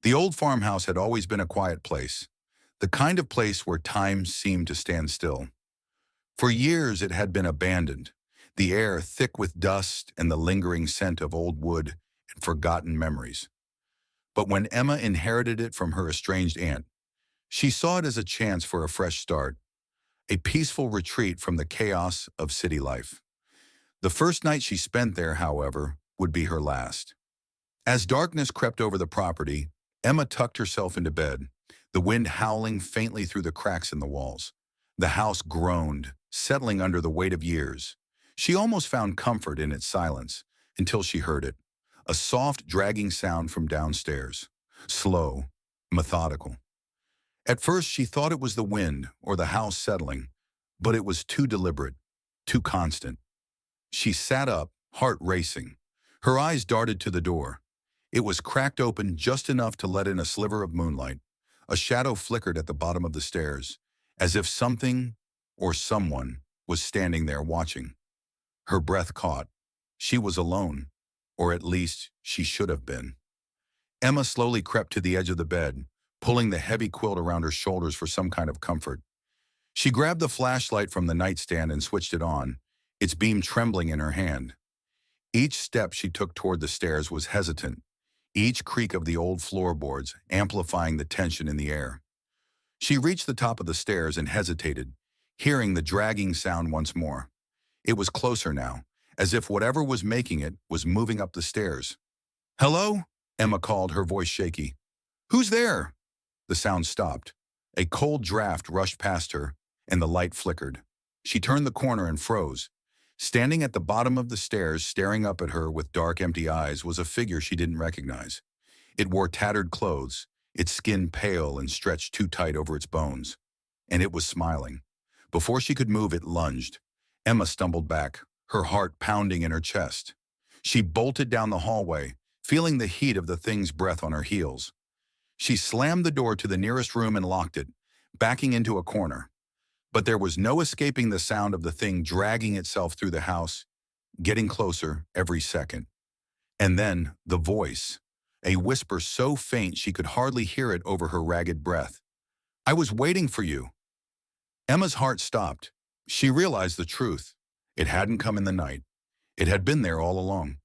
The old farmhouse had always been a quiet place, the kind of place where time seemed to stand still. For years it had been abandoned, the air thick with dust and the lingering scent of old wood and forgotten memories. But when Emma inherited it from her estranged aunt, she saw it as a chance for a fresh start, a peaceful retreat from the chaos of city life. The first night she spent there, however, would be her last. As darkness crept over the property, Emma tucked herself into bed, the wind howling faintly through the cracks in the walls. The house groaned, settling under the weight of years. She almost found comfort in its silence until she heard it, a soft, dragging sound from downstairs, slow, methodical. At first she thought it was the wind or the house settling, but it was too deliberate, too constant. She sat up, heart racing. Her eyes darted to the door. It was cracked open just enough to let in a sliver of moonlight. A shadow flickered at the bottom of the stairs, as if something or someone was standing there watching. Her breath caught. She was alone, or at least she should have been. Emma slowly crept to the edge of the bed, pulling the heavy quilt around her shoulders for some kind of comfort. She grabbed the flashlight from the nightstand and switched it on, its beam trembling in her hand. Each step she took toward the stairs was hesitant, each creak of the old floorboards amplifying the tension in the air. She reached the top of the stairs and hesitated, hearing the dragging sound once more. It was closer now, as if whatever was making it was moving up the stairs. "Hello?" Emma called, her voice shaky. "Who's there?" The sound stopped. A cold draft rushed past her, and the light flickered. She turned the corner and froze. Standing at the bottom of the stairs, staring up at her with dark, empty eyes, was a figure she didn't recognize. It wore tattered clothes, its skin pale and stretched too tight over its bones. And it was smiling. Before she could move, it lunged. Emma stumbled back, her heart pounding in her chest. She bolted down the hallway, feeling the heat of the thing's breath on her heels. She slammed the door to the nearest room and locked it, backing into a corner. But there was no escaping the sound of the thing dragging itself through the house, getting closer every second. And then the voice, a whisper so faint she could hardly hear it over her ragged breath. "I was waiting for you." Emma's heart stopped. She realized the truth. It hadn't come in the night. It had been there all along.